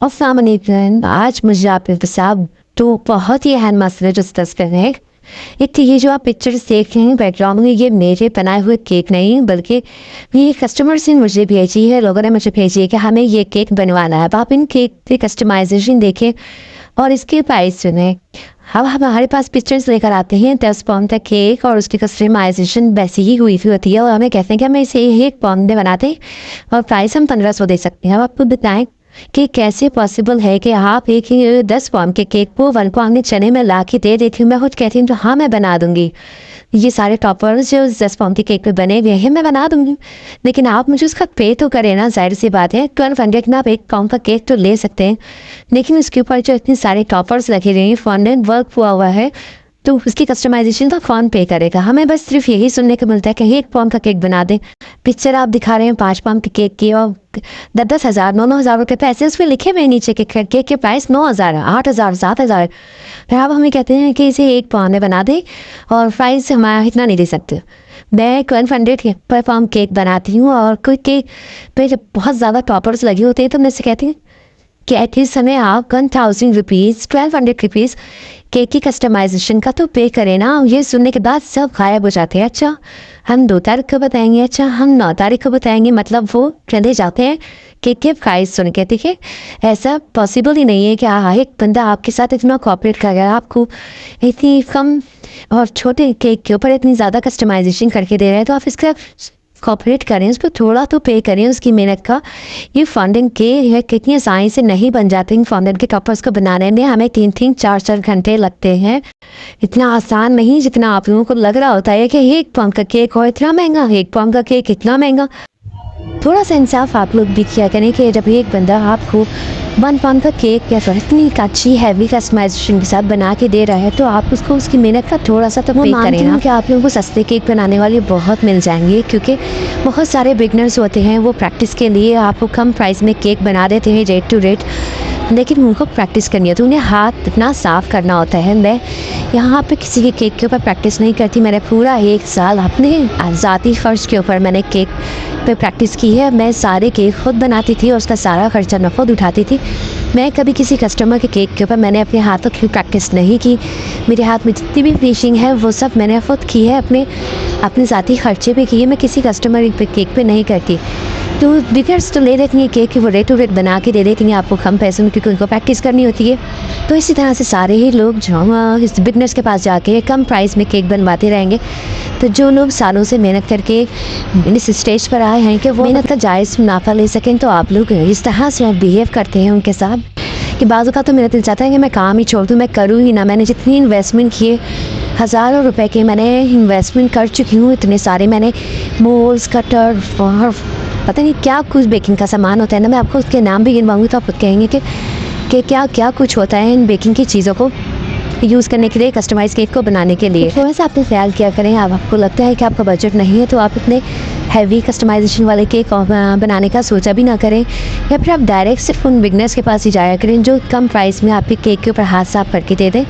अस्सलाम वालेकुम। आज मुझे आपके साथ तो बहुत ही अहम मसले डिस्कस करने हैं। एक तो ये जो आप पिक्चर्स देख रहे हैं बैकग्राउंड में, ये मेरे बनाए हुए केक नहीं बल्कि ये कस्टमर्स ने मुझे भेजी है, लोगों ने मुझे भेजी है कि हमें ये केक बनवाना है। अब आप इन केक की कस्टमाइजेशन देखें और इसके प्राइस सुने। अब हमारे पास पिक्चर्स लेकर आते हैं 10 पाउंड का केक और उसकी कस्टमाइजेशन वैसी ही हुई होती है और हमें कहते हैं कि हमें इसे 1 पाउंड में बनाते हैं और प्राइस हम 1500 दे सकते हैं। अब आपको बताएं कि कैसे पॉसिबल है कि आप एक 10 पाउंड के केक को 1 पाउंड में चने में ला के दे देती हूँ। मैं खुद कहती हूँ तो हाँ मैं बना दूंगी, ये सारे टॉपर्स जो 10 पाउंड के केक पे बने हुए हैं मैं बना दूंगी, लेकिन आप मुझे उसका पे तो करें ना। जाहिर सी बात है 1200 में आप 1 पाउंड का केक तो ले सकते हैं, लेकिन उसके ऊपर जो इतने सारे टॉपर्स लगे रहे हैं, फॉन्डेंट वर्क हुआ हुआ है, तो उसकी कस्टमाइजेशन तो कौन पे करेगा। हमें बस सिर्फ यही सुनने को मिलता है कि 1 पाउंड का केक बना दें। पिक्चर आप दिखा रहे हैं 5 पाउंड के केक की और 10-10 हज़ार 9-9 हज़ार रुपये पैसे उसमें लिखे हुए नीचे के केक के प्राइस 9,000 8,000 7,000। फिर आप हमें कहते हैं कि इसे 1 पाउंड में बना दें और प्राइस हमारा इतना नहीं दे सकते। मैं 1200 पर पाउंड केक बनाती हूँ और कोई केक पे जब बहुत ज़्यादा टॉपर्स लगे होते हैं तो मैं से कहती हूँ कि एटलीस्ट हमें आप 1000 रुपीज़ 1200 रुपीज़ केक की कस्टमाइजेशन का तो पे करें ना। ये सुनने के बाद सब गायब हो जाते हैं। अच्छा हम 2 तारीख को बताएंगे, अच्छा हम 9 तारीख को बताएंगे, मतलब वो चले जाते हैं केक के प्राइस सुन के। देखिए ऐसा पॉसिबल ही नहीं है कि एक बंदा आपके साथ इतना कॉपरेट कर रहा है, आपको इतनी कम और छोटे केक के ऊपर इतनी ज़्यादा कस्टमाइजेशन करके दे रहे हैं, तो आप इसका कॉपरेट करें, उस पर थोड़ा तो पे करें उसकी मेहनत का। ये फॉन्डेंट के कितनी आसानी से नहीं बन जाते हैं। फॉन्डेंट के टॉपर्स को बनाने में हमें 3-3 4-4 घंटे लगते हैं। इतना आसान नहीं जितना आप लोगों को लग रहा होता है कि 1 पाउंड का केक हो इतना महंगा, 1 पाउंड का केक इतना महंगा। थोड़ा सा इंसाफ आप लोग भी किया करें कि जब एक बंदा आपको 1 पाउंड का केक या फिर इतनी अच्छी हैवी कस्टमाइजेशन के साथ बना के दे रहा है, तो आप उसको उसकी मेहनत का थोड़ा सा तो पे करें ना। कि आप लोगों को सस्ते केक बनाने वाले बहुत मिल जाएंगे, क्योंकि बहुत सारे बिगनर्स होते हैं वो प्रैक्टिस के लिए आपको कम प्राइस में केक बना देते हैं रेट टू रेट, लेकिन उनको प्रैक्टिस करनी होती है, उन्हें हाथ इतना साफ़ करना होता है। मैं यहाँ पे किसी के केक के ऊपर प्रैक्टिस नहीं करती। मैंने पूरा 1 साल अपने ज़ाती फ़र्श के ऊपर मैंने केक पे प्रैक्टिस की है। मैं सारे केक खुद बनाती थी और उसका सारा खर्चा मैं खुद उठाती थी। मैं कभी किसी कस्टमर के केक के ऊपर मैंने अपने हाथों की प्रैक्टिस नहीं की। मेरे हाथ में जितनी भी फिनिशिंग है वो सब मैंने खुद की है, अपने ज़ाती खर्चे पे की है। मैं किसी कस्टमर के केक पे नहीं करती। तो बिगर्स तो ले देती हैं केक कि वो रेट टू रेट बना के दे देती हैं आपको कम पैसों में, क्योंकि उनको प्रैक्टिस करनी होती है। तो इसी तरह से सारे ही लोग जो इस बिगनर्स के पास जाके कम प्राइस में केक बनवाते रहेंगे। तो जो लोग सालों से मेहनत करके इस स्टेज पर आए हैं कि वो मेहनत का जायज़ मुनाफा ले सकें, तो आप लोग इस तरह से बिहेव करते हैं उनके साथ कि बाज़ का तो मेरा दिल चाहता है कि मैं काम ही छोड़ दूँ, मैं करूँ ही ना। मैंने जितनी इन्वेस्टमेंट किए, हज़ारों रुपए के मैंने इन्वेस्टमेंट कर चुकी हूँ, इतने सारे मैंने मोल्स कटर और पता नहीं क्या कुछ बेकिंग का सामान होता है ना, मैं आपको उसके नाम भी गिनवाऊंगी तो आप कहेंगे कि क्या क्या कुछ होता है इन बेकिंग की चीज़ों को यूज़ करने के लिए, कस्टमाइज़ केक को बनाने के लिए। थोड़ा सा आपने ख्याल किया करें। अब आपको लगता है कि आपका बजट नहीं है तो आप इतने हैवी कस्टमाइजेशन वाले केक बनाने का सोचा भी ना करें, या फिर आप डायरेक्ट सिर्फ उन बिगनर्स के पास ही जाया करें जो कम प्राइस में आपके केक के ऊपर हाथ साफ करके दे दें।